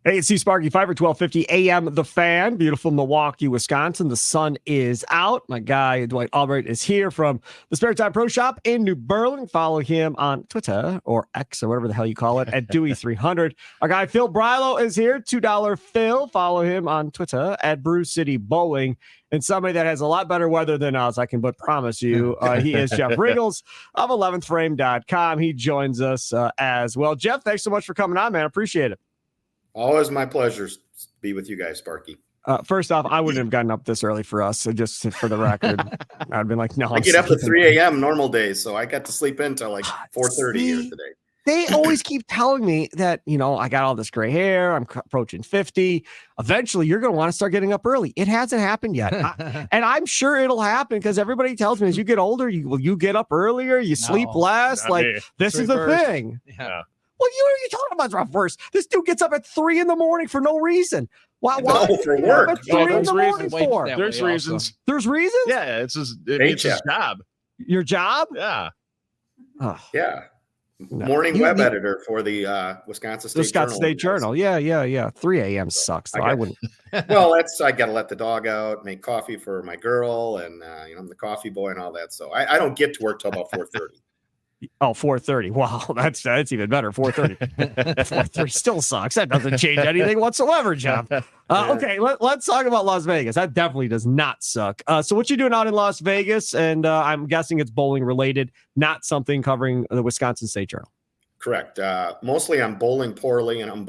Hey, it's Sparky, Fifer, 1250 AM, The Fan, beautiful Milwaukee, Wisconsin. The sun is out. My guy, Dwight Albrecht, is here from the Spare Time Pro Shop in New Berlin. Follow him on Twitter or X or whatever the hell you call it at Dewey300. Our guy, Phil Brylow, is here, $2 Phil. Follow him on Twitter at Brew City Bowling. And somebody that has a lot better weather than us, I can but promise you, he is Jeff Richgels of 11thframe.com. He joins us as well. Jeff, thanks so much for coming on, man. I appreciate it. Always my pleasure to be with you guys, Sparky. First off, I wouldn't have gotten up this early for us. So just for the record, I'd been like, no. I get up at 3 a.m. normal days, so I got to sleep until like 4:30 here today. They always keep telling me that, I got all this gray hair. I'm approaching 50. Eventually, you're going to want to start getting up early. It hasn't happened yet. And I'm sure it'll happen because everybody tells me as you get older, you get up earlier, you sleep less. Like, this is the what are you talking about? Reverse. This dude gets up at 3 a.m. for no reason. Why? No, for work. At 3 in the morning for? There's reasons. There's reasons? Yeah, it's his job. Your job? Yeah. Oh. Yeah. Morning web editor for the Wisconsin State Journal. Yeah. 3 a.m. sucks. Though. I wouldn't. Well, I got to let the dog out, make coffee for my girl, and I'm the coffee boy and all that. So I don't get to work till about 4:30. Oh, 4:30. Wow, that's even better. 4:30. 4:30 still sucks. That doesn't change anything whatsoever, Jeff. Okay, let's talk about Las Vegas. That definitely does not suck. So what you doing out in Las Vegas? And I'm guessing it's bowling related, not something covering the Wisconsin State Journal. Correct. Mostly I'm bowling poorly, and I'm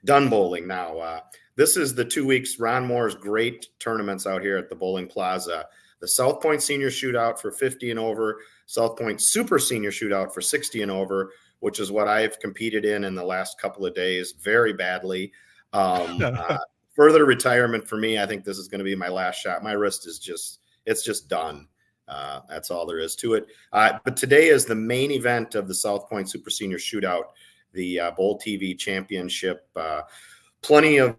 done bowling now. This is the 2 weeks. Ron Moore's great tournaments out here at the Bowling Plaza. The South Point Senior Shootout for 50 and over, South Point Super Senior Shootout for 60 and over, which is what I've competed in the last couple of days very badly. Further retirement for me. I think this is going to be my last shot. My wrist is just done. That's all there is to it. But today is the main event of the South Point Super Senior Shootout, the Bowl TV Championship. Plenty of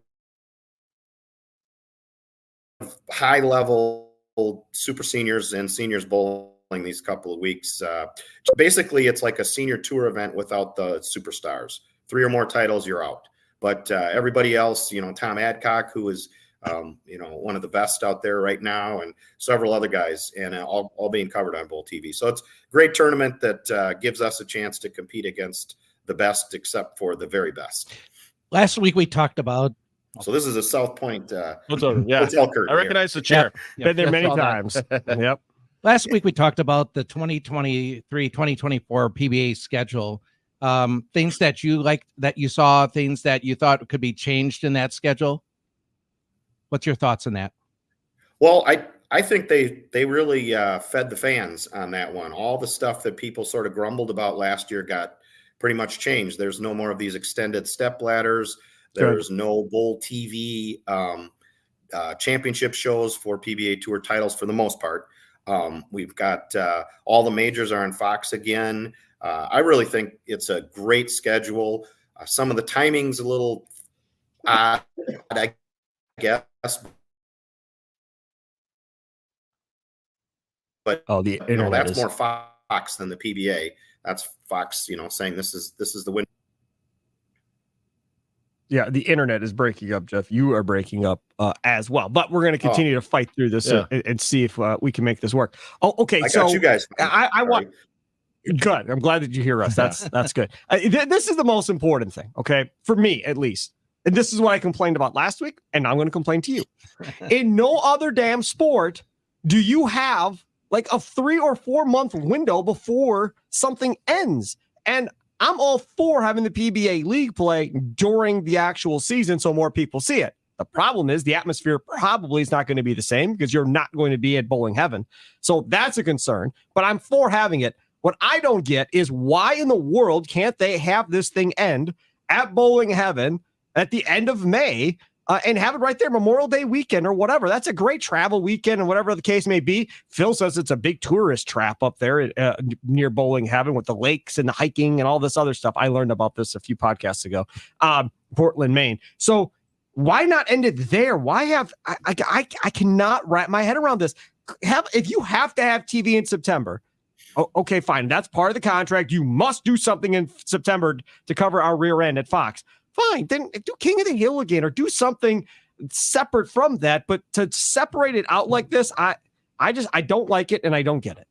high level super seniors and seniors bowling these couple of weeks. Basically, it's like a senior tour event without the superstars. 3 or more titles, you're out. But everybody else, Tom Adcock, who is, one of the best out there right now, and several other guys, and all being covered on Bowl TV. So it's a great tournament that gives us a chance to compete against the best, except for the very best. Last week we talked about. So this is a South Point hotel curtain. I recognize the chair. Been there many times. Yep. Last week we talked about the 2023-2024 PBA schedule. Things that you liked, that you saw, things that you thought could be changed in that schedule. What's your thoughts on that? Well, I think they really fed the fans on that one. All the stuff that people sort of grumbled about last year got pretty much changed. There's no more of these extended step ladders. There's no Bowl TV championship shows for PBA Tour titles for the most part. We've got all the majors are on Fox again. I really think it's a great schedule. Some of the timing's a little odd, I guess. But the internet that's more Fox than the PBA. That's Fox, saying this is the win. Yeah, the internet is breaking up, Jeff. You are breaking up as well. But we're going to continue to fight through this and see if we can make this work. Oh, okay. I got you guys. I want. Good. I'm glad that you hear us. That's good. This is the most important thing, okay, for me at least. And this is what I complained about last week, and I'm going to complain to you. In no other damn sport do you have like a 3 or 4 month window before something ends. And I'm all for having the PBA league play during the actual season so more people see it. The problem is the atmosphere probably is not going to be the same because you're not going to be at bowling heaven. So that's a concern, but I'm for having it. What I don't get is why in the world can't they have this thing end at bowling heaven at the end of May and have it right there Memorial Day weekend or whatever. That's a great travel weekend and whatever the case may be. Phil says it's a big tourist trap up there near bowling heaven with the lakes and the hiking and all this other stuff. I learned about this a few podcasts ago. Portland, Maine. So why not end it there? Why have I cannot wrap my head around this. If you have to have TV in September, okay, fine. That's part of the contract. You must do something in September to cover our rear end at Fox. fine. Then do King of the Hill again or do something separate from that. But to separate it out like this, I don't like it and I don't get it.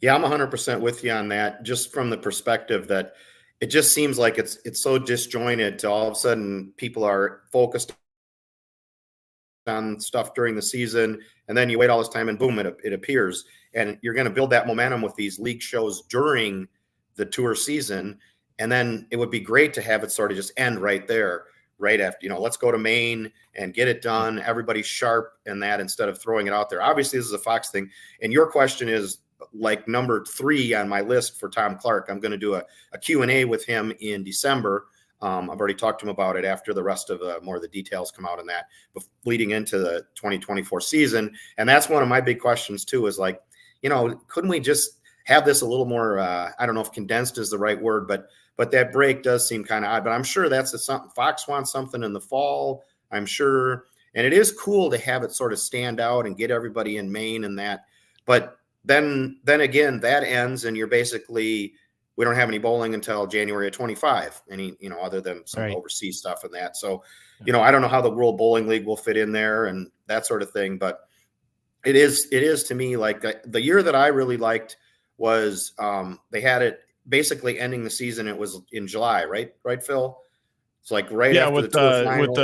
Yeah, I'm 100% with you on that. Just from the perspective that it just seems like it's so disjointed to all of a sudden people are focused on stuff during the season, and then you wait all this time and boom, it appears. And you're going to build that momentum with these league shows during the tour season. And then it would be great to have it sort of just end right there, right after, let's go to Maine and get it done. Everybody's sharp in that instead of throwing it out there. Obviously, this is a Fox thing. And your question is like number 3 on my list for Tom Clark. I'm going to do a Q&A with him in December. I've already talked to him about it after the rest of more of the details come out on that, leading into the 2024 season. And that's one of my big questions too, is like, couldn't we just have this a little more, I don't know if condensed is the right word, but that break does seem kind of odd. But I'm sure that's something Fox wants something in the fall, I'm sure. And it is cool to have it sort of stand out and get everybody in Maine and that. But then again, that ends and you're basically, we don't have any bowling until January of 25, other than some overseas stuff and that. So, I don't know how the World Bowling League will fit in there and that sort of thing, but it is to me, like the year that I really liked was they had it basically ending the season. It was in July, right, Phil? It's like after with the tour finals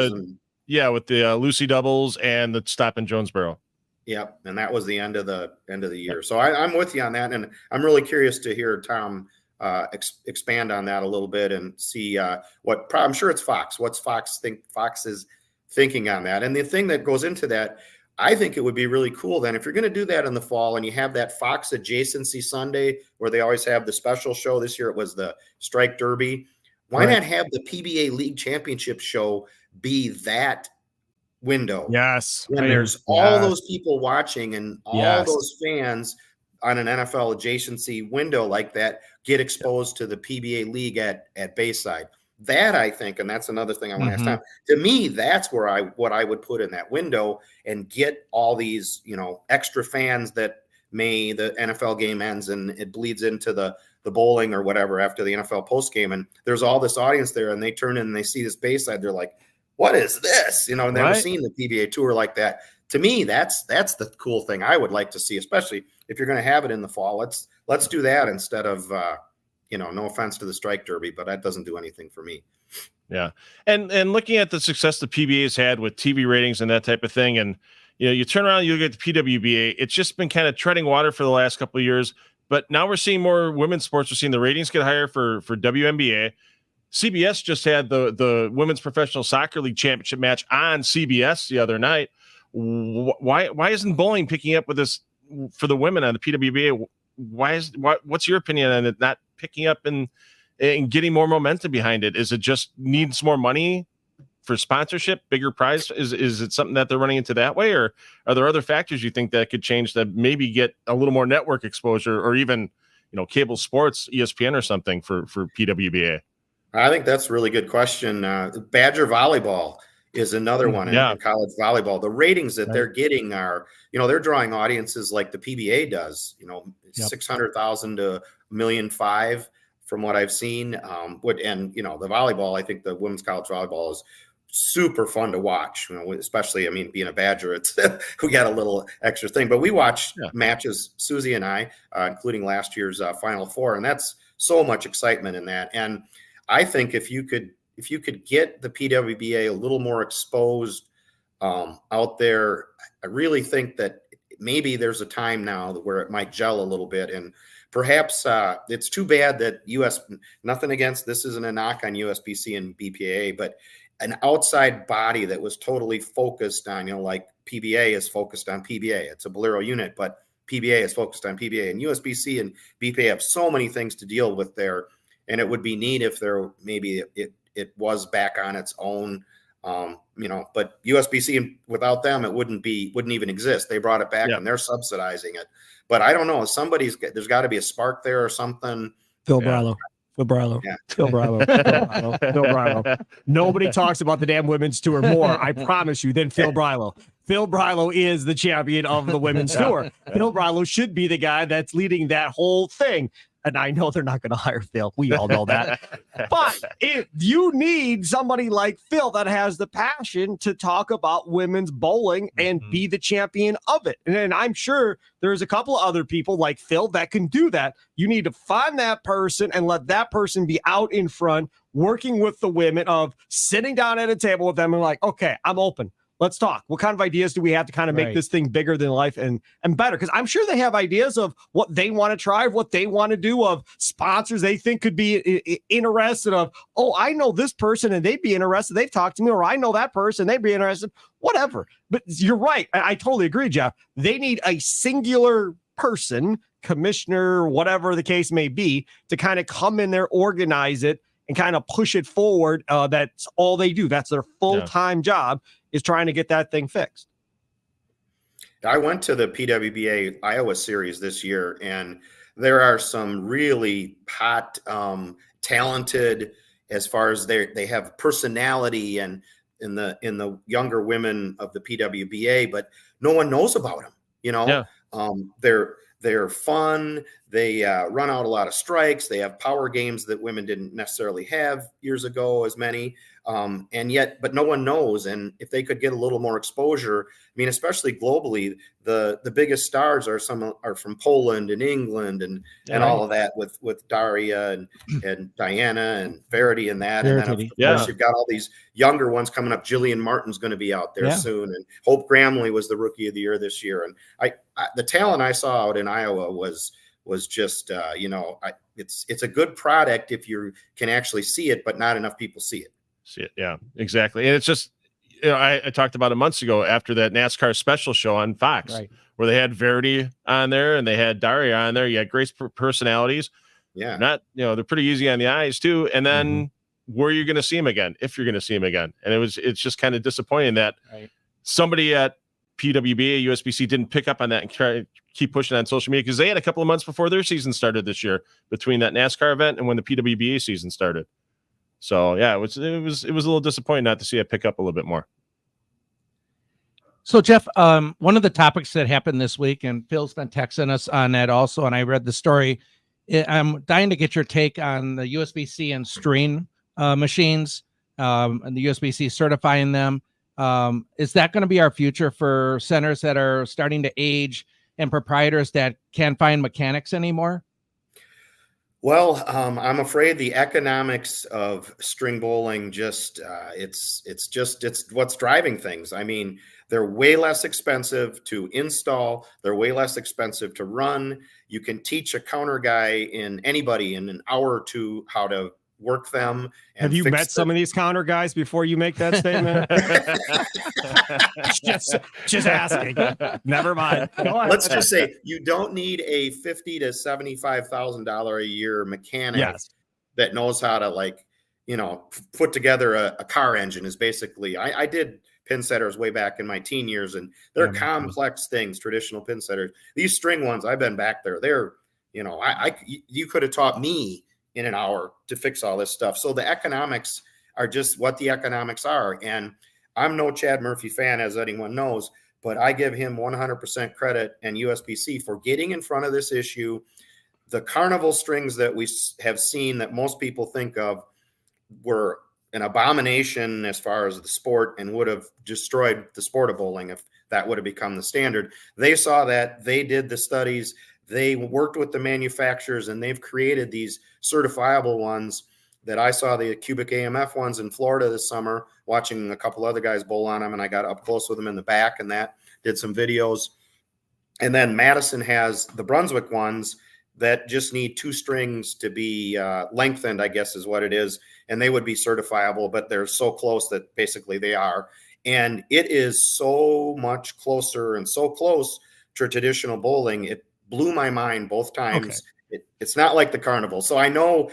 with the Lucy doubles and the stop in Jonesboro. Yep, and that was the end of the year. So I'm with you on that, and I'm really curious to hear Tom expand on that a little bit and see what. I'm sure it's Fox. What's Fox is thinking on that? And the thing that goes into that, I think it would be really cool then if you're going to do that in the fall and you have that Fox adjacency Sunday where they always have the special show. This year it was the Strike Derby. Why not have the PBA League Championship show be that window? Yes. When there's all those people watching and all those fans on an NFL adjacency window like that get exposed to the PBA League at Bayside. That I think, and that's another thing I want to ask Tom. To me, that's where what I would put in that window and get all these, extra fans that the NFL game ends and it bleeds into the bowling or whatever after the NFL post game. And there's all this audience there and they turn in and they see this Bayside. They're like, what is this? Never seen the PBA tour like that. To me, that's the cool thing I would like to see, especially if you're going to have it in the fall. Let's do that instead of, no offense to the Strike Derby, but that doesn't do anything for me. Yeah. And looking at the success the PBA has had with TV ratings and that type of thing. And, you turn around, you look at the PWBA, it's just been kind of treading water for the last couple of years, but now we're seeing more women's sports. We're seeing the ratings get higher for WNBA. CBS just had the Women's Professional Soccer League Championship match on CBS the other night. Why isn't bowling picking up with this for the women on the PWBA? What's your opinion on it not picking up and getting more momentum behind it? Is it just needs more money for sponsorship, bigger prize? Is it something that they're running into that way, or are there other factors you think that could change that maybe get a little more network exposure or even cable sports, ESPN or something for PWBA? I think that's a really good question. Badger volleyball is another one in college volleyball. The ratings that they're getting are, they're drawing audiences like the PBA does, 600,000 to 1.5 million from what I've seen. The volleyball, I think the women's college volleyball is super fun to watch, especially, being a Badger, it's, we got a little extra thing, but we watch matches, Susie and I, including last year's Final Four. And that's so much excitement in that. And I think if you could get the PWBA a little more exposed out there, I really think that maybe there's a time now where it might gel a little bit. And perhaps it's too bad that nothing against, this isn't a knock on USBC and BPAA, but an outside body that was totally focused on, like PBA is focused on PBA. It's a Brylow unit, but PBA is focused on PBA. And USBC and BPAA have so many things to deal with there. And it would be neat if it was back on its own, but USBC without them, it wouldn't even exist. They brought it back and they're subsidizing it. But I don't know, there's got to be a spark there or something. Phil Brylow. Nobody talks about the damn women's tour more, I promise you, than Phil Brylow. Phil Brylow is the champion of the women's tour. Phil Brylow should be the guy that's leading that whole thing. and I know they're not going to hire Phil. We all know that. But if you need somebody like Phil that has the passion to talk about women's bowling and be the champion of it. And I'm sure there's a couple of other people like Phil that can do that. You need to find that person and let that person be out in front, working with the women, of sitting down at a table with them and like, okay, I'm open. Let's talk. What kind of ideas do we have to kind of make this thing bigger than life and better? Because I'm sure they have ideas of what they want to try, what they want to do, of sponsors they think could be interested, of, oh, I know this person and they'd be interested. They've talked to me, or I know that person, they'd be interested, whatever. But you're right. I totally agree, Jeff. They need a singular person, commissioner, whatever the case may be, to kind of come in there, organize it, and kind of push it forward. That's all they do. That's their full-time job, is trying to get that thing fixed. I went to the PWBA Iowa series this year, and there are some really hot, talented, as far as they have personality, and in the younger women of the PWBA, but no one knows about them. You know, they're fun. They run out a lot of strikes. They have power games that women didn't necessarily have years ago, as many. But no one knows. And if they could get a little more exposure, I mean, especially globally, the biggest stars are from Poland and England and all of that, with Daria and Diana and Verity and that. And then of course you've got all these younger ones coming up. Jillian Martin's going to be out there soon. And Hope Gramley was the Rookie of the Year this year. And the talent I saw out in Iowa was just, it's a good product if you can actually see it, but not enough people see it. Yeah, exactly. And it's just, I talked about it months ago after that NASCAR special show on Fox, where they had Verity on there and they had Daria on there. You had great personalities. Yeah. They're pretty easy on the eyes too. And then where are you going to see them again, if you're going to see them again? And it's just kind of disappointing that somebody at PWBA, USBC didn't pick up on that and try to keep pushing on social media, because they had a couple of months before their season started this year, between that NASCAR event and when the PWBA season started. So yeah, it was a little disappointing not to see it pick up a little bit more. So Jeff, one of the topics that happened this week, and Phil's been texting us on that also, and I read the story. I'm dying to get your take on the USBC and Stream machines, and the USBC certifying them. Is that going to be our future for centers that are starting to age and proprietors that can't find mechanics anymore? Well, I'm afraid the economics of string bowling it's what's driving things. I mean, they're way less expensive to install. They're way less expensive to run. You can teach a counter guy anybody in an hour or two how to work them. Have you met some of these counter guys before you make that statement? just asking. Never mind. Let's just say you don't need a $50,000 to $75,000 a year mechanic that knows how to put together a car engine. Is basically, I did pin setters way back in my teen years, and they're complex things, traditional pin setters. These string ones, I've been back there. They're, you could have taught me in an hour to fix all this stuff. So the economics are just what the economics are. And I'm no Chad Murphy fan, as anyone knows, but I give him 100% credit and USBC for getting in front of this issue. The carnival strings that we have seen that most people think of were an abomination as far as the sport, and would have destroyed the sport of bowling if that would have become the standard. They saw that, they did the studies, they worked with the manufacturers, and they've created these certifiable ones that I saw, the cubic AMF ones in Florida this summer, watching a couple other guys bowl on them. And I got up close with them in the back and did some videos. And then Madison has the Brunswick ones that just need two strings to be lengthened, I guess is what it is. And they would be certifiable, but they're so close that basically they are. And it is so much closer and so close to traditional bowling. It blew my mind both times. Okay. It's not like the carnival. So I know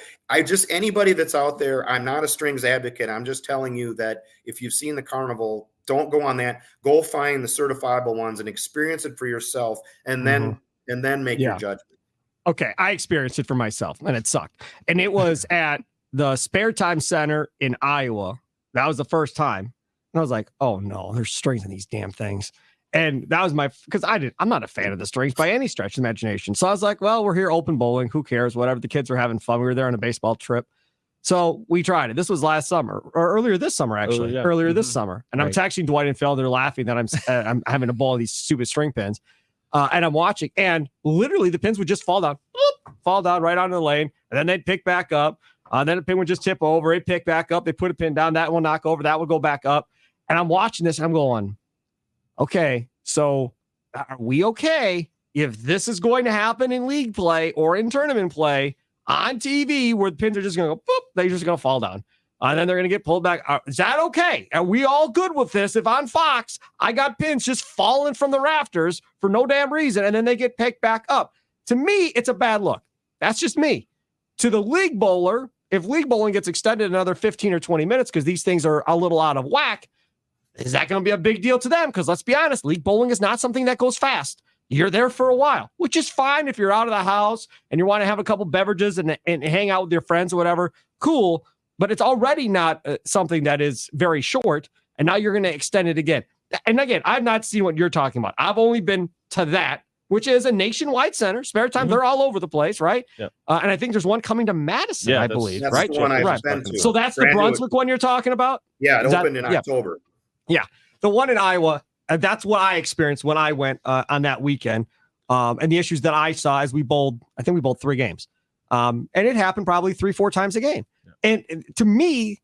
anybody that's out there, I'm not a strings advocate. I'm just telling you that if you've seen the carnival, don't go on that. Go find the certifiable ones and experience it for yourself, and then make your judgment. Okay. I experienced it for myself, and it sucked. And it was at the Spare Time Center in Iowa. That was the first time. And I was like, oh no, there's strings in these damn things. And that was because I'm not a fan of the strings by any stretch of the imagination. So I was like, well, we're here open bowling. Who cares? Whatever. The kids were having fun. We were there on a baseball trip. So we tried it. This was last summer or earlier this summer, actually. Earlier this summer. And I'm texting Dwight and Phil. They're laughing that I'm having a ball of these stupid string pins. And I'm watching. And literally the pins would just fall down right onto the lane. And then they'd pick back up. Then a pin would just tip over. It'd pick back up. They put a pin down. That will knock over. That will go back up. And I'm watching this and I'm going, okay, so are we okay if this is going to happen in league play or in tournament play on TV where the pins are just going to go, boop, they're just going to fall down. And then they're going to get pulled back. Is that okay? Are we all good with this? If on Fox, I got pins just falling from the rafters for no damn reason, and then they get picked back up. To me, it's a bad look. That's just me. To the league bowler, if league bowling gets extended another 15 or 20 minutes because these things are a little out of whack, is that going to be a big deal to them? Because let's be honest, league bowling is not something that goes fast. You're there for a while, which is fine if you're out of the house and you want to have a couple beverages and hang out with your friends or whatever. Cool. But it's already not something that is very short. And now you're going to extend it again. And again, I've not seen what you're talking about. I've only been to that, which is a nationwide center. Spare time, they're all over the place, right? Yeah. And I think there's one coming to Madison, I believe, that's right? the one I've been to. So that's the Brunswick one you're talking about? Yeah, it opened in October. Yeah. The one in Iowa, that's what I experienced when I went on that weekend. And the issues that I saw as we bowled 3 games. And it happened probably 3-4 times a game. Yeah. And to me,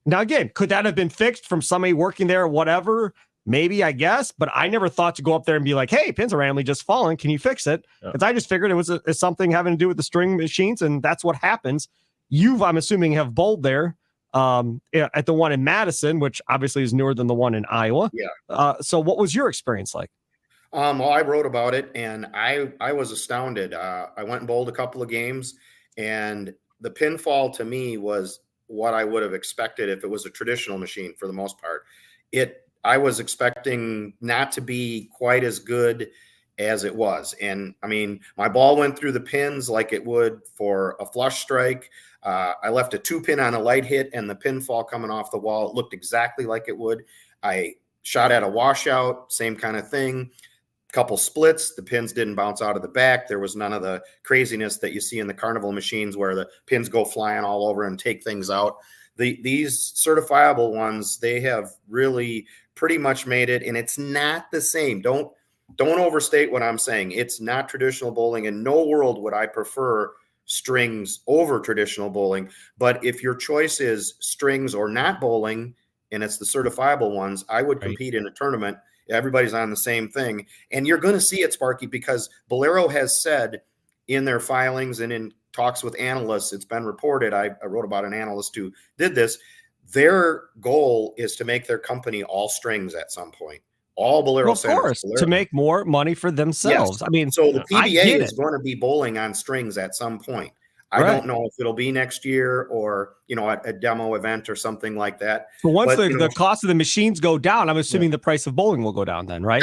now again, could that have been fixed from somebody working there or whatever? Maybe, I guess, but I never thought to go up there and be like, hey, pins are randomly just falling. Can you fix it? Because I just figured it was something having to do with the string machines, and that's what happens. I'm assuming, have bowled there at the one in Madison, which obviously is newer than the one in Iowa. Yeah. So what was your experience like? Well, I wrote about it, and I was astounded. I went and bowled a couple of games, and the pinfall to me was what I would have expected if it was a traditional machine for the most part. I was expecting not to be quite as good as it was. And I mean, my ball went through the pins like it would for a flush strike. I left a 2-pin on a light hit, and the pinfall coming off the wall, it looked exactly like it would. I shot at a washout, same kind of thing. Couple splits, the pins didn't bounce out of the back. There was none of the craziness that you see in the carnival machines where the pins go flying all over and take things out. These certifiable ones, they have really pretty much made it, and it's not the same. Don't overstate what I'm saying. It's not traditional bowling. In no world would I prefer strings over traditional bowling. But if your choice is strings or not bowling, and it's the certifiable ones, I would compete in a tournament. Everybody's on the same thing. And you're going to see it, Sparky, because Brylow has said in their filings and in talks with analysts, it's been reported, I wrote about an analyst who did this, their goal is to make their company all strings at some point. All Brylow centers. Of course, to make more money for themselves. Yes. I mean, so the PBA is going to be bowling on strings at some point. I don't know if it'll be next year or, a demo event or something like that. So once the cost of the machines go down, I'm assuming the price of bowling will go down then, right?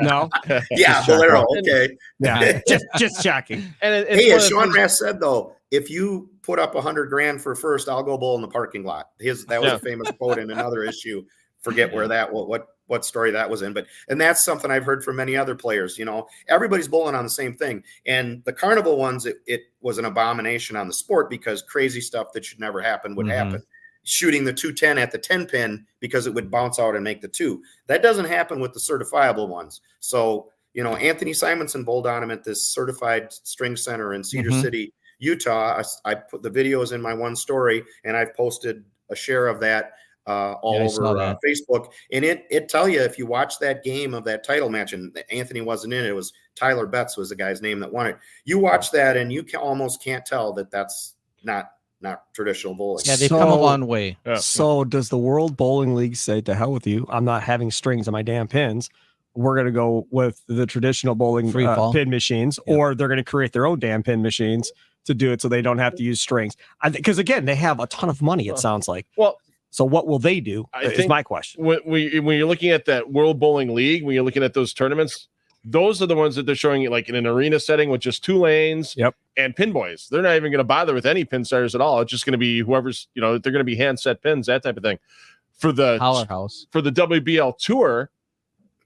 No? Yeah, Brylow, okay. Yeah, just checking. And hey, as Sean Rass said, though, if you put up $100,000 for first, I'll go bowl in the parking lot. That was a famous quote in another issue. Forget where what story that was in, and that's something I've heard from many other players. Everybody's bowling on the same thing, and the carnival ones, it was an abomination on the sport because crazy stuff that should never happen would happen. Shooting the 210 at the 10 pin because it would bounce out and make the 2. That doesn't happen with the certifiable ones. So Anthony Simonson bowled on him at this certified string center in Cedar City, Utah. I put the videos in my one story, and I've posted a share of that all over Facebook, and it tell you if you watch that game of that title match, and Anthony wasn't in it, it was Tyler Betts was the guy's name that won it. You watch that and you almost can't tell that that's not traditional bowling. Yeah, they've come a long way. So does the World Bowling League say, to hell with you, I'm not having strings on my damn pins, we're going to go with the traditional bowling pin machines, or they're going to create their own damn pin machines to do it so they don't have to use strings? Because again, they have a ton of money, it sounds like. Well, so what will they do is my question. When you're looking at that World Bowling League, when you're looking at those tournaments, those are the ones that they're showing you like in an arena setting with just 2 lanes and pin boys. They're not even going to bother with any pin starters at all. It's just going to be whoever's, they're going to be hand set pins, that type of thing. For the powerhouse, for the WBL tour,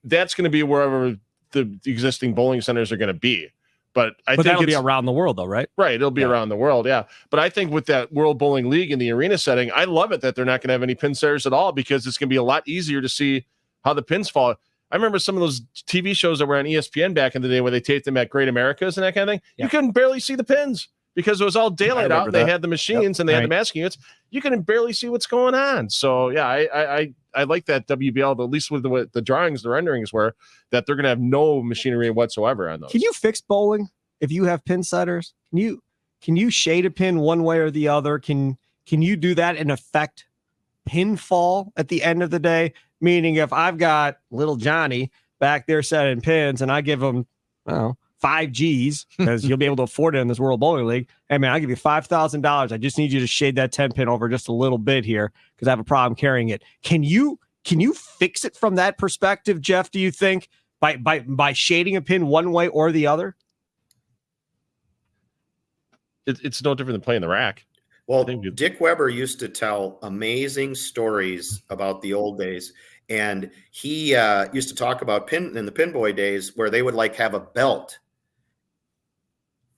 that's going to be wherever the existing bowling centers are going to be. But I think that'll be around the world, though, right? Right. It'll be around the world. Yeah. But I think with that World Bowling League in the arena setting, I love it that they're not going to have any pin setters at all, because it's going to be a lot easier to see how the pins fall. I remember some of those TV shows that were on ESPN back in the day where they taped them at Great Americas and that kind of thing. Yeah. You couldn't barely see the pins because it was all daylight out. They had the machines and they had the masking units. You couldn't barely see what's going on. So, yeah, I like that WBL, at least with the drawings, the renderings were, that they're going to have no machinery whatsoever on those. Can you fix bowling if you have pin setters? Can you shade a pin one way or the other? Can you do that and affect pinfall at the end of the day? Meaning, if I've got little Johnny back there setting pins and I give him, 5 G's, because you'll be able to afford it in this World Bowling League. Hey, man, I'll give you $5,000. I just need you to shade that 10 pin over just a little bit here because I have a problem carrying it. Can you fix it from that perspective, Jeff, do you think, by shading a pin one way or the other? It's no different than playing the rack. Well, Dick Weber used to tell amazing stories about the old days. And he used to talk about in the pinboy days where they would like have a belt.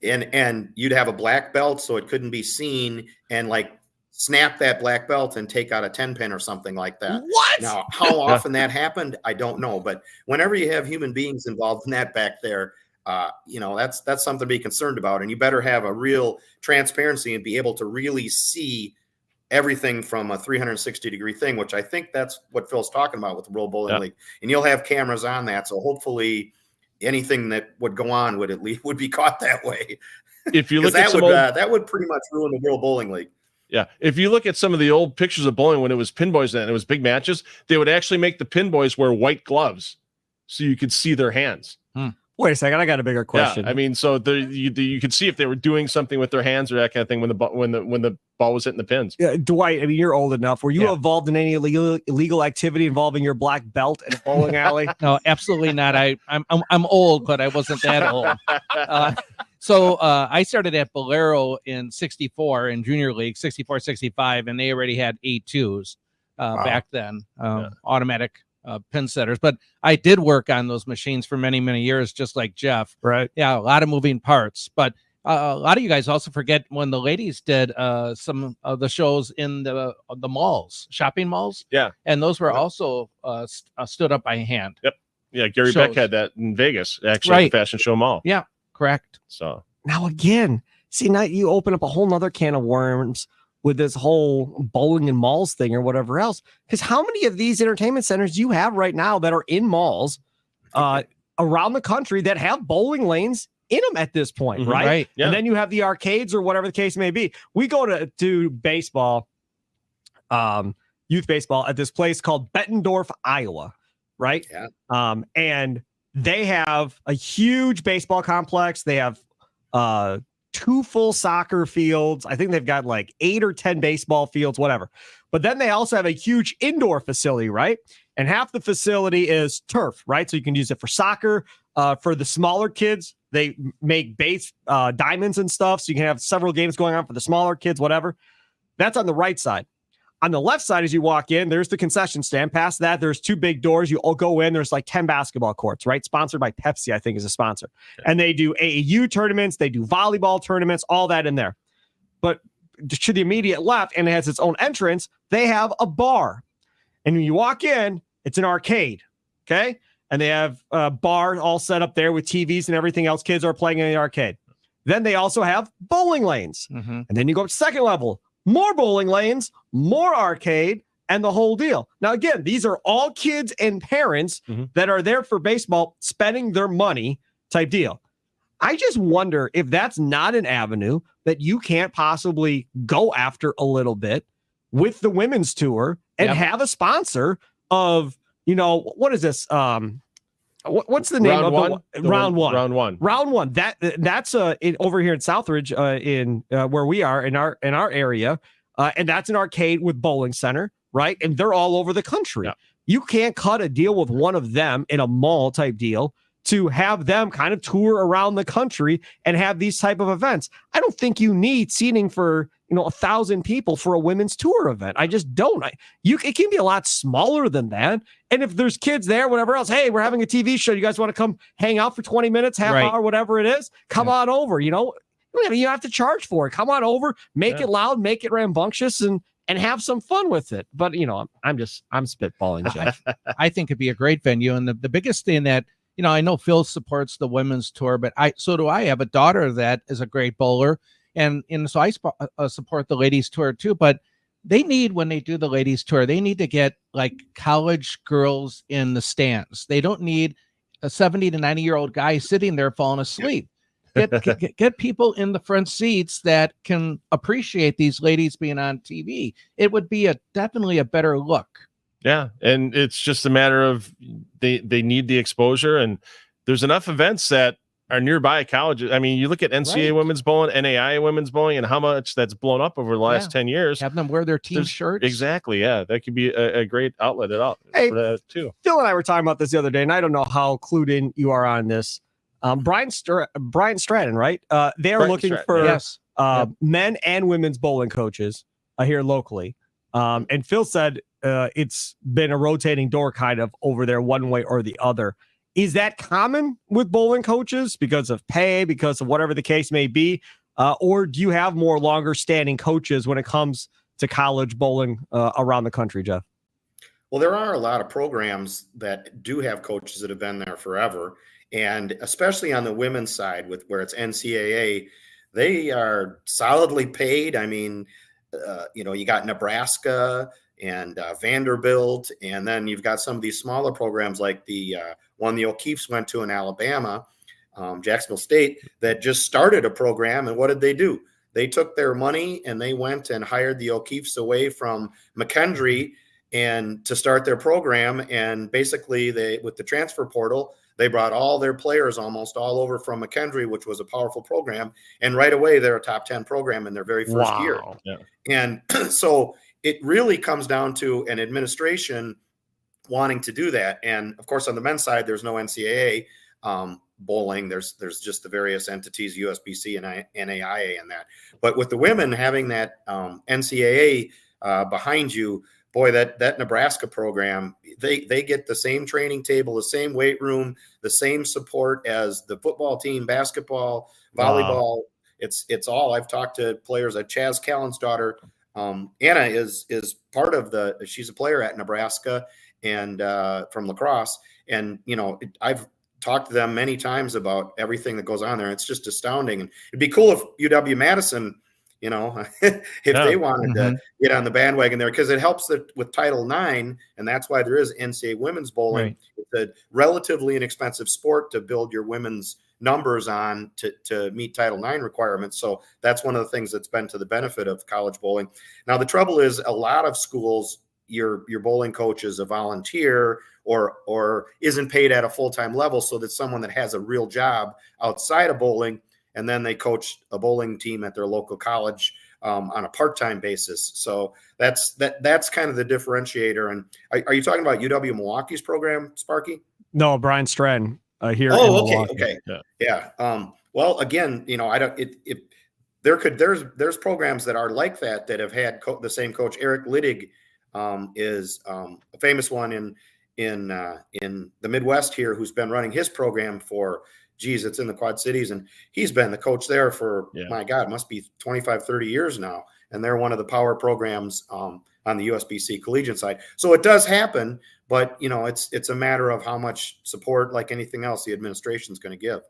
And you'd have a black belt so it couldn't be seen, and like snap that black belt and take out a 10 pin or something like that. What? Now, how often that happened, I don't know. But whenever you have human beings involved in that back there, that's something to be concerned about. And you better have a real transparency and be able to really see everything from a 360-degree thing, which I think that's what Phil's talking about with the World Bowling League. And you'll have cameras on that, so hopefully anything that would go on would be caught that way. If you look at that would pretty much ruin the World Bowling League. Yeah, if you look at some of the old pictures of bowling when it was pinboys and it was big matches, they would actually make the pinboys wear white gloves so you could see their hands. Wait a second, I got a bigger question. Yeah, I mean, so you could see if they were doing something with their hands or that kind of thing when the ball was hitting the pins. Yeah, Dwight, I mean, you're old enough. Were you involved in any illegal activity involving your black belt in a bowling alley? No, absolutely not. I'm old, but I wasn't that old. So I started at Brylow in '64 in junior league, '64, '65, and they already had A2s back then, automatic pin setters. But I did work on those machines for many, many years, just like Jeff. Right. Yeah, a lot of moving parts. But a lot of you guys also forget when the ladies did some of the shows in the malls, shopping malls. Yeah. And those were also stood up by hand. Yep. Yeah, Gary Beck had that in Vegas, actually, at the Fashion Show Mall. Yeah, correct. So now again, see, now you open up a whole nother can of worms with this whole bowling and malls thing or whatever else. Because how many of these entertainment centers do you have right now that are in malls around the country that have bowling lanes in them at this point, right? Right. Yeah. And then you have the arcades or whatever the case may be. We go to baseball, youth baseball at this place called Bettendorf, Iowa, right? Yeah. And they have a huge baseball complex. They have 2 full soccer fields. I think they've got like 8 or 10 baseball fields, whatever. But then they also have a huge indoor facility, right? And half the facility is turf, right? So you can use it for soccer. For the smaller kids, they make base diamonds and stuff. So you can have several games going on for the smaller kids, whatever. That's on the right side. On the left side, as you walk in, there's the concession stand. Past that, there's 2 big doors. You all go in. There's like 10 basketball courts, right? Sponsored by Pepsi, I think, is a sponsor. Okay. And they do AAU tournaments. They do volleyball tournaments, all that in there. But to the immediate left, and it has its own entrance, they have a bar. And when you walk in, it's an arcade, okay? And they have a bar all set up there with TVs and everything else. Kids are playing in the arcade. Then they also have bowling lanes. Mm-hmm. And then you go up to second level. More bowling lanes, more arcade, and the whole deal. Now, again, these are all kids and parents that are there for baseball, spending their money type deal. I just wonder if that's not an avenue that you can't possibly go after a little bit with the women's tour and have a sponsor of, what is this? What's the name of round one? Round one. That's over here in Southridge, in where we are in our area, and that's an arcade with bowling center, right? And they're all over the country. Yeah. You can't cut a deal with one of them in a mall type deal to have them kind of tour around the country and have these type of events. I don't think you need seating for 1,000 people for a women's tour event. I just don't. It can be a lot smaller than that. And if there's kids there, whatever else, hey, we're having a TV show. You guys want to come hang out for 20 minutes, half hour, whatever it is? Come on over. You have to charge for it. Come on over, make it loud, make it rambunctious, and have some fun with it. But I'm spitballing, Jeff. I think it'd be a great venue. And the biggest thing that, I know Phil supports the women's tour, but so do I have a daughter that is a great bowler. And so I support the ladies tour too, but they need, when they do the ladies tour, they need to get like college girls in the stands. They don't need a 70 to 90-year-old guy sitting there falling asleep. Get people in the front seats that can appreciate these ladies being on TV. It would be definitely a better look. Yeah. And it's just a matter of they need the exposure, and there's enough events that are nearby colleges. I mean, you look at NCAA women's bowling, NAIA women's bowling, and how much that's blown up over the last 10 years. Have them wear their team shirts. Exactly. Yeah. That could be a great outlet for that too. Phil and I were talking about this the other day, and I don't know how clued in you are on this. Brian Stratton, right? They are looking for men and women's bowling coaches here locally. And Phil said it's been a rotating door kind of over there one way or the other. Is that common with bowling coaches because of pay, because of whatever the case may be? Or do you have more longer standing coaches when it comes to college bowling around the country, Jeff? Well, there are a lot of programs that do have coaches that have been there forever. And especially on the women's side, where it's NCAA, they are solidly paid. I mean, you got Nebraska and Vanderbilt, and then you've got some of these smaller programs like the one the O'Keefes went to in Alabama, Jacksonville State, that just started a program. And what did they do? They took their money and they went and hired the O'Keefes away from McKendree and to start their program. And basically, with the transfer portal, they brought all their players almost all over from McKendree, which was a powerful program. And right away, they're a top 10 program in their very first year. Yeah. And so it really comes down to an administration wanting to do that. And of course, on the men's side, there's no NCAA bowling. There's just the various entities, USBC and NAIA and that. But with the women having that NCAA behind you, boy, that Nebraska program, they get the same training table, the same weight room, the same support as the football team, basketball, volleyball. Wow. It's all. I've talked to players. Chaz Callan's daughter, Anna, is part of she's a player at Nebraska and from lacrosse. And, I've talked to them many times about everything that goes on there. It's just astounding. And it'd be cool if UW-Madison, if they wanted to get on the bandwagon there, because it helps with Title IX, and that's why there is NCAA women's bowling. Right. It's a relatively inexpensive sport to build your women's numbers on to meet Title IX requirements. So that's one of the things that's been to the benefit of college bowling. Now, the trouble is a lot of schools, your bowling coach is a volunteer or isn't paid at a full-time level, so that's someone that has a real job outside of bowling, and then they coach a bowling team at their local college on a part-time basis. So that's kind of the differentiator. And are you talking about UW Milwaukee's program, Sparky? No, Brian Stratton here. Oh, okay. Yeah. Well, again, I don't. There's programs that are like that have had the same coach. Eric Littig is a famous one in the Midwest here, who's been running his program for. It's in the Quad Cities, and he's been the coach there for, my God, must be 25, 30 years now. And they're one of the power programs on the USBC collegiate side. So it does happen, but, it's a matter of how much support, like anything else, the administration is going to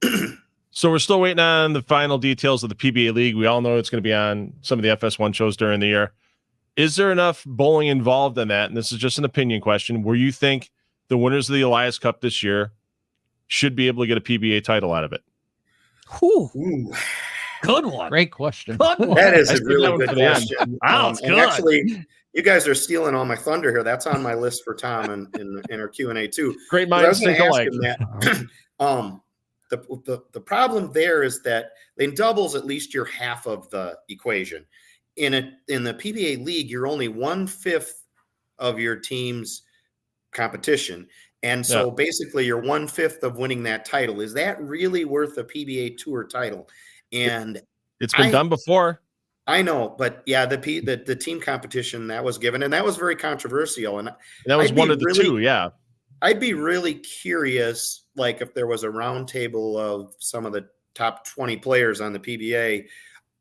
give. So we're still waiting on the final details of the PBA League. We all know it's going to be on some of the FS1 shows during the year. Is there enough bowling involved in that? And this is just an opinion question, where you think the winners of the Elias Cup this year should be able to get a PBA title out of it? Ooh. Good one. Great question. That is a really good question. Wow, good. Actually, you guys are stealing all my thunder here. That's on my list for Tom in our Q&A too. Great minds think alike. The problem there is that it doubles at least your half of the equation. In the PBA League, you're only 1/5 of your team's competition. And so basically you're 1/5 of winning that title. Is that really worth a PBA Tour title? And it's been done before. I know, but yeah, the team competition that was given, and that was very controversial. And that was I'd one be of the really- two. Yeah. I'd be really curious, like if there was a roundtable of some of the top 20 players on the PBA,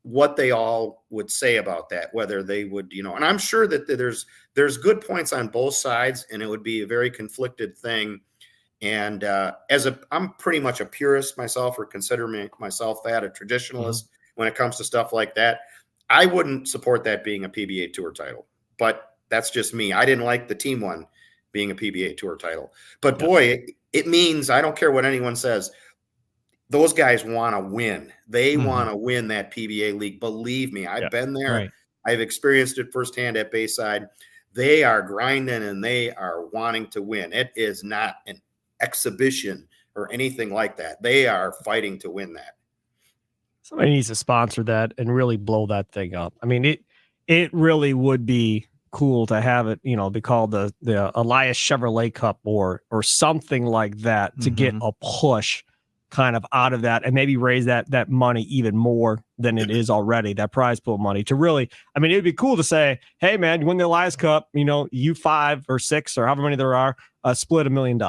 what they all would say about that, whether they would, and I'm sure that there's good points on both sides, and it would be a very conflicted thing. And I'm pretty much a purist myself, or consider myself that, a traditionalist when it comes to stuff like that. I wouldn't support that being a PBA Tour title, but that's just me. I didn't like the team one being a PBA Tour title, but boy, it means, I don't care what anyone says, those guys want to win. They want to win that PBA league. Believe me, I've been there. Right. I've experienced it firsthand at Bayside. They are grinding and they are wanting to win. It is not an exhibition or anything like that. They are fighting to win that. Somebody needs to sponsor that and really blow that thing up. I mean, it really would be cool to have it, be called the Elias Chevrolet Cup or something like that, to get a push kind of out of that, and maybe raise that money even more than it is already, that prize pool money, to really, I mean, it'd be cool to say, hey man, you win the Elias Cup, you 5 or 6 or however many there are, split $1 million.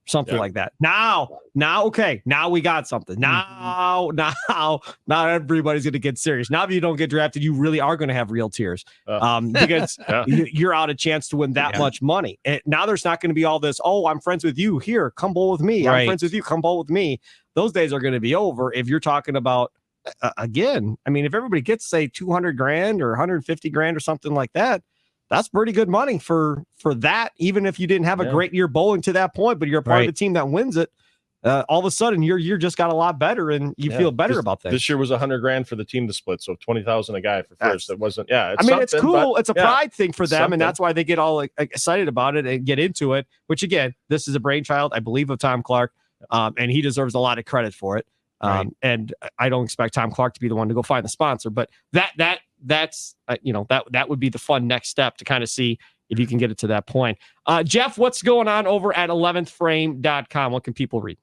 Something like that. Now, okay. Now we got something. Now everybody's going to get serious. Now, if you don't get drafted, you really are going to have real tears, because you're out a chance to win that much money. And now there's not going to be all this, oh, I'm friends with you. Here, come bowl with me. I'm friends with you. Come bowl with me. Those days are going to be over. If you're talking about, again, I mean, if everybody gets, say, 200 grand or 150 grand or something like that, that's pretty good money for that. Even if you didn't have a great year bowling to that point, but you're a part of the team that wins it, all of a sudden you're just got a lot better, and you feel better about things. This year was 100 grand for the team to split, so 20,000 a guy for first. It wasn't. It's cool. It's a pride thing for them, and that's why they get all excited about it and get into it. Which, again, this is a brainchild, I believe, of Tom Clark, and he deserves a lot of credit for it. And I don't expect Tom Clark to be the one to go find the sponsor, but that's that would be the fun next step to kind of see if you can get it to that point. Jeff, what's going on over at 11thframe.com? What can people read?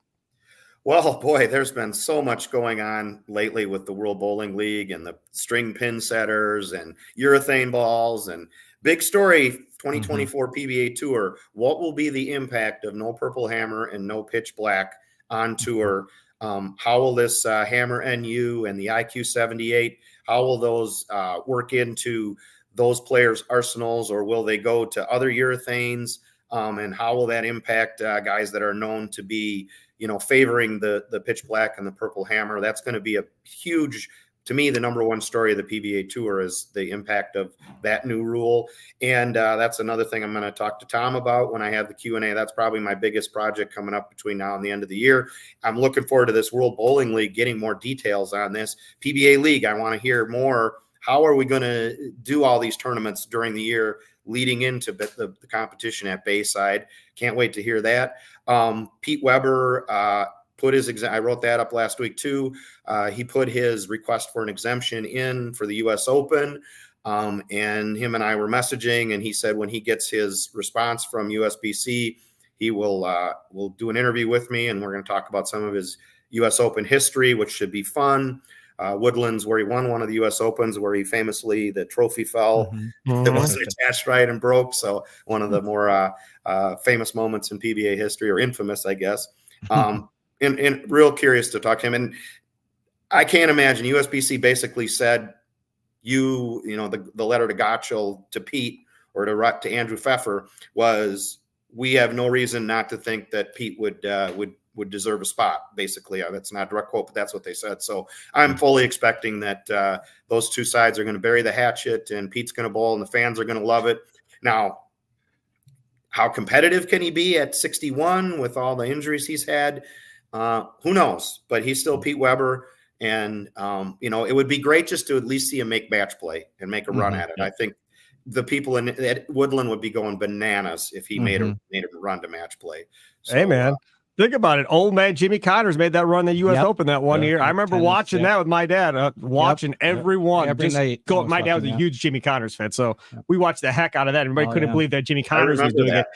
Well, boy, there's been so much going on lately with the World Bowling League and the string pin setters and urethane balls, and big story, 2024 PBA Tour. What will be the impact of no purple hammer and no pitch black on tour? How will this hammer NU and the IQ 78, how will those work into those players' arsenals, or will they go to other urethanes? And how will that impact guys that are known to be, favoring the pitch black and the purple hammer? That's going to be a huge, to me, the number one story of the PBA Tour is the impact of that new rule. And that's another thing I'm going to talk to Tom about when I have the Q&A. That's probably my biggest project coming up between now and the end of the year. I'm looking forward to this World Bowling League, getting more details on this. PBA League, I want to hear more. How are we going to do all these tournaments during the year leading into the competition at Bayside? Can't wait to hear that. Pete Weber put his I wrote that up last week too. He put his request for an exemption in for the U.S. Open, and him and I were messaging, and he said when he gets his response from USBC, he will do an interview with me, and we're going to talk about some of his U.S. Open history, which should be fun. Woodlands, where he won one of the U.S. Opens, where he famously, the trophy fell. It wasn't attached right and broke. So one of the more famous moments in PBA history, or infamous, I guess. And real curious to talk to him. And I can't imagine, USBC basically said, the letter to Gotchel, to Pete, or to Andrew Fifer was, we have no reason not to think that Pete would deserve a spot. Basically, that's not a direct quote, but that's what they said. So I'm fully expecting that those two sides are going to bury the hatchet, and Pete's going to bowl, and the fans are going to love it. Now, how competitive can he be at 61 with all the injuries he's had? Who knows? But he's still Pete Weber, and it would be great just to at least see him make match play and make a run at it. I think the people at Woodland would be going bananas if he made a run to match play. So, hey man, think about it. Old man Jimmy Connors made that run the U.S. Open that one year. I remember watching that with my dad, watching every one. Every night. My dad was a huge Jimmy Connors fan, so we watched the heck out of that. Everybody couldn't believe that Jimmy Connors was doing it.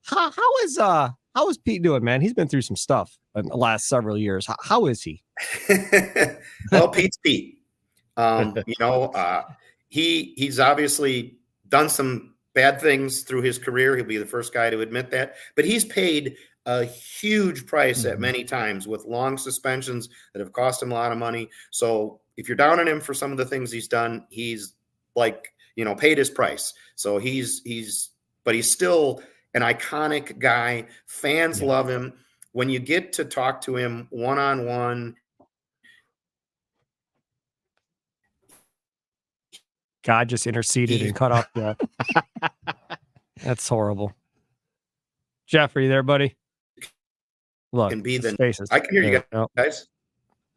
How is Pete doing, man? He's been through some stuff in the last several years. How is he? Well, Pete's Pete. He's obviously done some bad things through his career. He'll be the first guy to admit that, but he's paid a huge price at many times with long suspensions that have cost him a lot of money. So if you're down on him for some of the things he's done, he's paid his price. So but he's still an iconic guy. Fans love him. When you get to talk to him one-on-one. God just interceded and cut off the. That's horrible. Jeff, are you there, buddy? Look, can be the faces. I can hear you guys.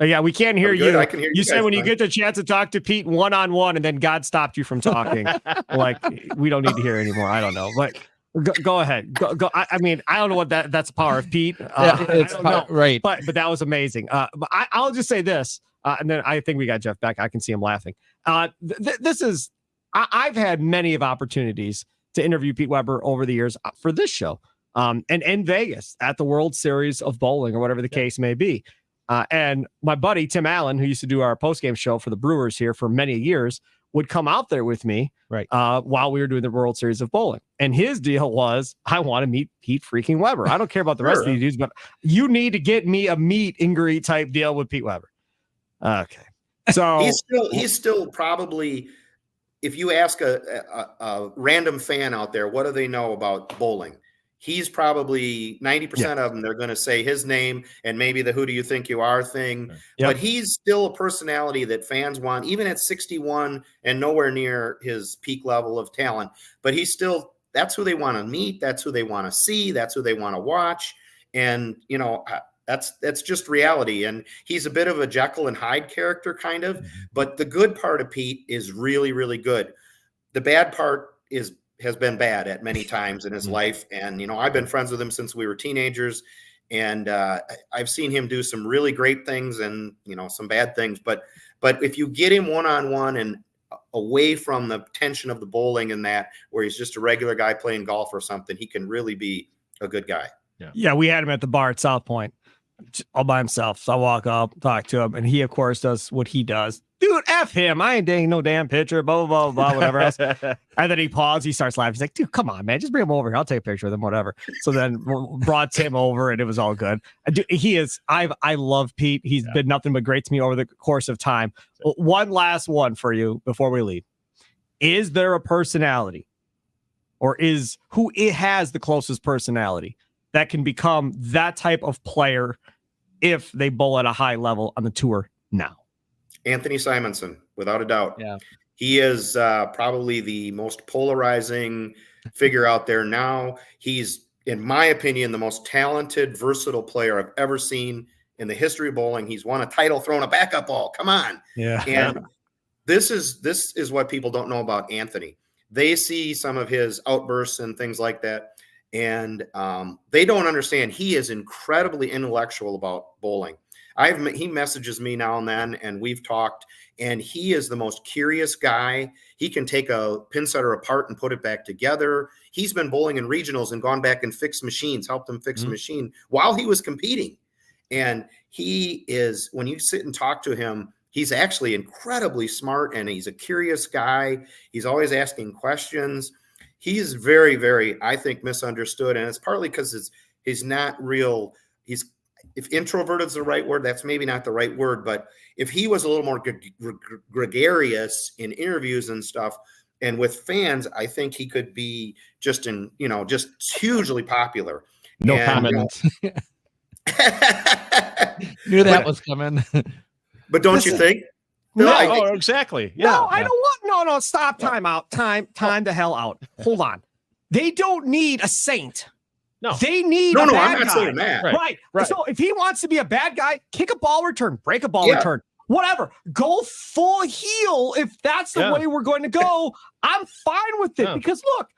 Yeah, we can't hear you. I can hear you. You said guys when you fine. get the chance to talk to Pete one-on-one, and then God stopped you from talking. Like, we don't need to hear anymore. I don't know, but go ahead. Go. I mean, I don't know what that's the power of Pete. It's right, but that was amazing. But I'll just say this, and then I think we got Jeff back. I can see him laughing. This is. I've had many of opportunities to interview Pete Weber over the years for this show, and in Vegas at the World Series of Bowling or whatever the case may be. And my buddy Tim Allen, who used to do our postgame show for the Brewers here for many years, would come out there with me while we were doing the World Series of Bowling. And his deal was, I want to meet Pete freaking Weber. I don't care about the rest of these dudes, but you need to get me a meet and greet type deal with Pete Weber. Okay. So he's still probably, if you ask a random fan out there, what do they know about bowling? He's probably 90% of them. They're going to say his name and maybe the "who do you think you are" thing. But he's still a personality that fans want, even at 61 and nowhere near his peak level of talent. But that's who they want to meet. That's who they want to see. That's who they want to watch. And, that's just reality. And he's a bit of a Jekyll and Hyde character kind of, but the good part of Pete is really, really good. The bad part has been bad at many times in his life. And, I've been friends with him since we were teenagers, and I've seen him do some really great things and, some bad things, but if you get him one-on-one and away from the tension of the bowling and that, where he's just a regular guy playing golf or something, he can really be a good guy. Yeah. We had him at the bar at South Point all by himself. So I walk up, talk to him, and he, of course, does what he does. Dude, F him. I ain't dating no damn pitcher, blah, blah, blah, blah, whatever else. And then he pauses. He starts laughing. He's like, dude, come on, man. Just bring him over here. I'll take a picture with him, whatever. So then brought Tim over, and it was all good. I love Pete. He's been nothing but great to me over the course of time. One last one for you before we leave. Is there a personality, or who it has the closest personality that can become that type of player if they bowl at a high level on the tour now? Anthony Simonson, without a doubt. Yeah. He is probably the most polarizing figure out there now. He's, in my opinion, the most talented, versatile player I've ever seen in the history of bowling. He's won a title throwing a backup ball. Come on. Yeah. And this is what people don't know about Anthony. They see some of his outbursts and things like that, and they don't understand he is incredibly intellectual about bowling. He messages me now and then, and we've talked, and he is the most curious guy. He can take a pin setter apart and put it back together. He's been bowling in regionals and gone back and fixed machines, helped him fix a machine while he was competing. And he is, when you sit and talk to him, he's actually incredibly smart, and he's a curious guy. He's always asking questions. He's very, very, I think, misunderstood. And it's partly because he's not real. If introverted is the right word, that's maybe not the right word, but if he was a little more gregarious in interviews and stuff and with fans, I think he could be just hugely popular. No comment. Knew that was coming. But don't you think? No, exactly. Yeah. No, I don't want. No, stop. Time out. Time the hell out. Hold on. They don't need a saint. No, they need no, a bad I'm not guy. saying that. Right. So if he wants to be a bad guy, kick a ball return, break a ball return, whatever. Go full heel if that's the way we're going to go. I'm fine with it because look,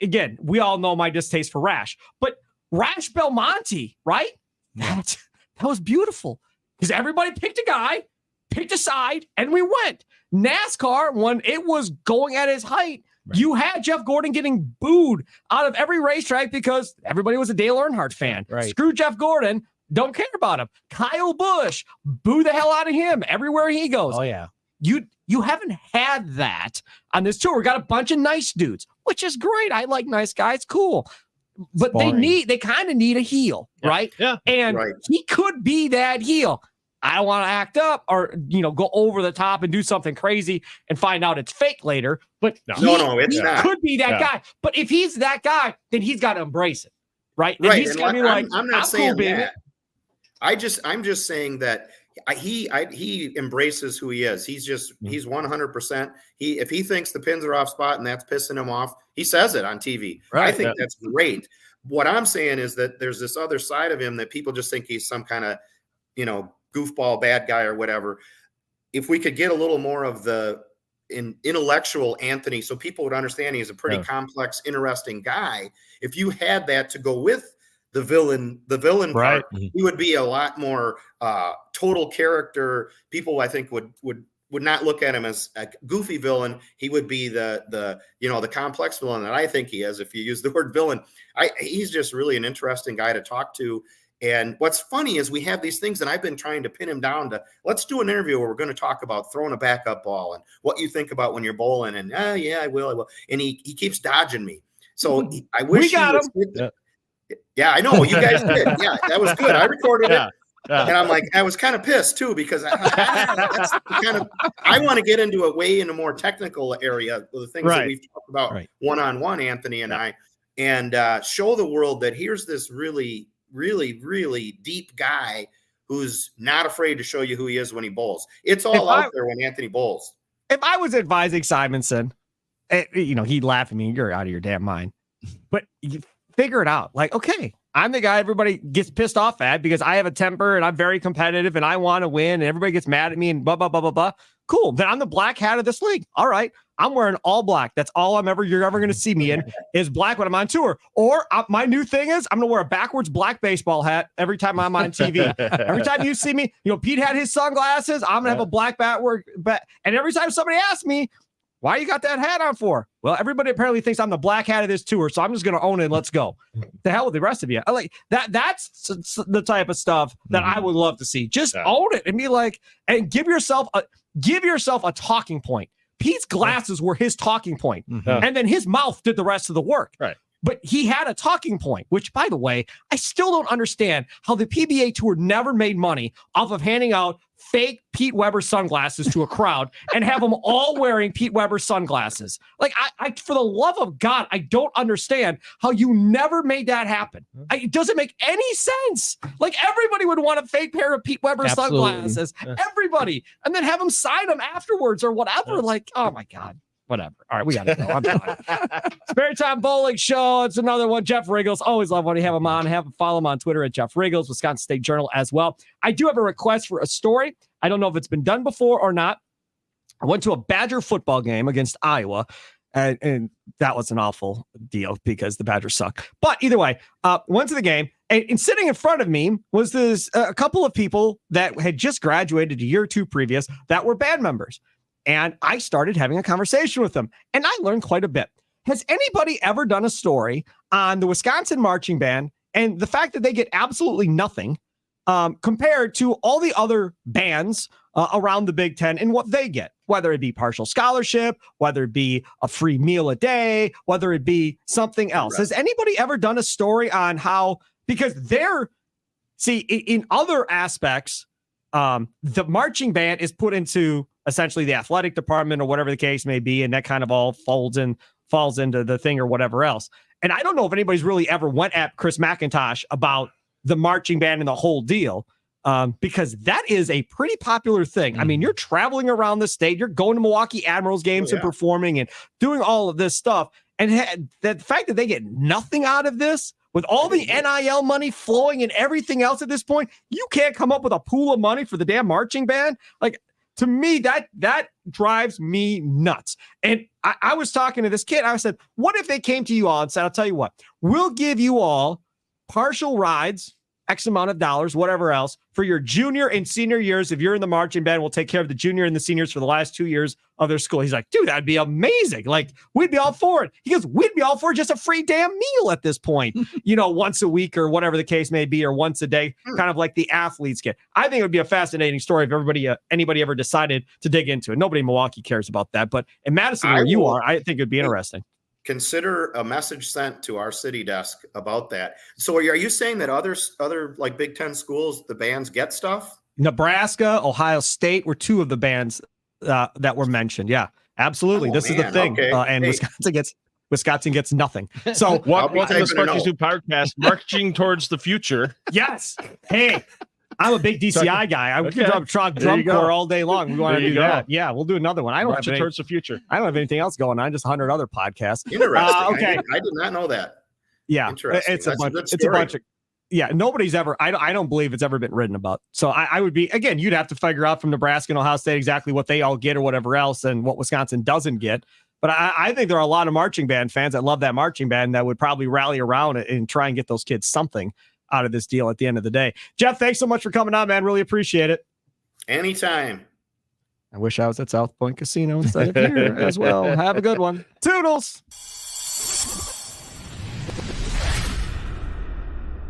again, we all know my distaste for Rash, but Rash Belmonte, right? That was beautiful because everybody picked a guy, picked a side, and we went. NASCAR, when it was going at his height, you had Jeff Gordon getting booed out of every racetrack because everybody was a Dale Earnhardt fan. Right. Screw Jeff Gordon. Don't care about him. Kyle Busch, boo the hell out of him everywhere he goes. Oh, yeah. You haven't had that on this tour. We got a bunch of nice dudes, which is great. I like nice guys, cool. But they kind of need a heel, right? Yeah. And he could be that heel. I don't want to act up or, go over the top and do something crazy and find out it's fake later. But he could be that guy. But if he's that guy, then he's got to embrace it, right? And he's got to be like, I'm not saying that. I'm just saying that he embraces who he is. He's 100%. If he thinks the pins are off spot and that's pissing him off, he says it on TV. Right. I think that's great. What I'm saying is that there's this other side of him that people just think he's some kind of, goofball bad guy or whatever. If we could get a little more of the intellectual Anthony, so people would understand he's a pretty complex, interesting guy. If you had that to go with the villain part, he would be a lot more total character. People, I think, would not look at him as a goofy villain. He would be the complex villain that I think he is. If you use the word villain, he's just really an interesting guy to talk to. And what's funny is we have these things, and I've been trying to pin him down to, let's do an interview where we're going to talk about throwing a backup ball and what you think about when you're bowling. And yeah, I will. And he keeps dodging me. So I wish we got him. Yeah, I know. You guys did. Yeah, that was good. I recorded it. And I'm like, I was kind of pissed too, because I want to get into a more technical area of the things that we've talked about one-on-one, Anthony and I, and show the world that here's this really, really, really deep guy who's not afraid to show you who he is when he bowls. It's all out there when Anthony bowls. If I was advising Simonson, he'd laugh at me. You're out of your damn mind. But you figure it out. Like, okay, I'm the guy everybody gets pissed off at because I have a temper and I'm very competitive and I want to win and everybody gets mad at me and blah, blah, blah, blah, blah. Cool. Then I'm the black hat of this league. All right. I'm wearing all black. That's all you're ever going to see me in is black when I'm on tour. Or my new thing is I'm going to wear a backwards black baseball hat every time I'm on TV. Every time you see me, Pete had his sunglasses. I'm going to have a black backward. And every time somebody asks me, why you got that hat on for? Well, everybody apparently thinks I'm the black hat of this tour, so I'm just going to own it and let's go. The hell with the rest of you. I like that. That's the type of stuff that I would love to see. Just own it and be like, and give yourself a talking point. Pete's glasses were his talking point, and then his mouth did the rest of the work. Right. But he had a talking point, which, by the way, I still don't understand how the PBA Tour never made money off of handing out fake Pete Weber sunglasses to a crowd and have them all wearing Pete Weber sunglasses. Like, I for the love of God, I don't understand how you never made that happen. It doesn't make any sense. Like, everybody would want a fake pair of Pete Weber sunglasses. Everybody. And then have them sign them afterwards or whatever. Like, oh my God. Whatever. All right, we got to go. I'm done. Spare Time Bowling Show. It's another one. Jeff Richgels. Always love when you have him on. Follow him on Twitter at Jeff Richgels, Wisconsin State Journal as well. I do have a request for a story. I don't know if it's been done before or not. I went to a Badger football game against Iowa, and that was an awful deal because the Badgers suck. But either way, went to the game, and sitting in front of me was a couple of people that had just graduated a year or two previous that were band members. And I started having a conversation with them, and I learned quite a bit. Has anybody ever done a story on the Wisconsin marching band and the fact that they get absolutely nothing compared to all the other bands around the Big Ten and what they get, whether it be partial scholarship, whether it be a free meal a day, whether it be something else? Right. Has anybody ever done a story on how, because in other aspects, the marching band is put into essentially the athletic department or whatever the case may be. And that kind of all falls into the thing or whatever else. And I don't know if anybody's really ever went at Chris McIntosh about the marching band and the whole deal, because that is a pretty popular thing. I mean, you're traveling around the state, you're going to Milwaukee Admirals games and performing and doing all of this stuff. And the fact that they get nothing out of this, with all the NIL money flowing and everything else at this point, you can't come up with a pool of money for the damn marching band. Like, to me, that drives me nuts. And I was talking to this kid. I said, what if they came to you all and said, I'll tell you what, we'll give you all partial rides X amount of dollars, whatever else, for your junior and senior years. If you're in the marching band, we'll take care of the junior and the seniors for the last 2 years of their school. He's like, dude, that'd be amazing. Like, we'd be all for it. He goes, we'd be all for just a free damn meal at this point, once a week or whatever the case may be, or once a day, kind of like the athletes get. I think it would be a fascinating story if anybody ever decided to dig into it. Nobody in Milwaukee cares about that, but in Madison, where you are, I think it'd be interesting. Consider a message sent to our city desk about that. So are you saying that other like Big Ten schools, the bands get stuff? Nebraska, Ohio State were two of the bands that were mentioned. Yeah, absolutely. This is the thing. Okay. And hey. Wisconsin gets nothing. So welcome to Sparky's new podcast, Marching Towards the Future. Yes. Hey, I'm a big DCI guy. I can drum corps all day long. We want to do that. Yeah, we'll do another one. I don't Marching Towards the Future. I don't have anything else going on. Just 100 other podcasts. Interesting. Okay. I did not know that. Yeah. It's a bunch of. Yeah, nobody's ever. I don't believe it's ever been written about. So I would be, again, you'd have to figure out from Nebraska and Ohio State exactly what they all get or whatever else, and what Wisconsin doesn't get. But I think there are a lot of marching band fans that love that marching band that would probably rally around it and try and get those kids something out of this deal at the end of the day. Jeff, thanks so much for coming on, man. Really appreciate it. Anytime. I wish I was at South Point Casino instead of here as well. Have a good one. Toodles.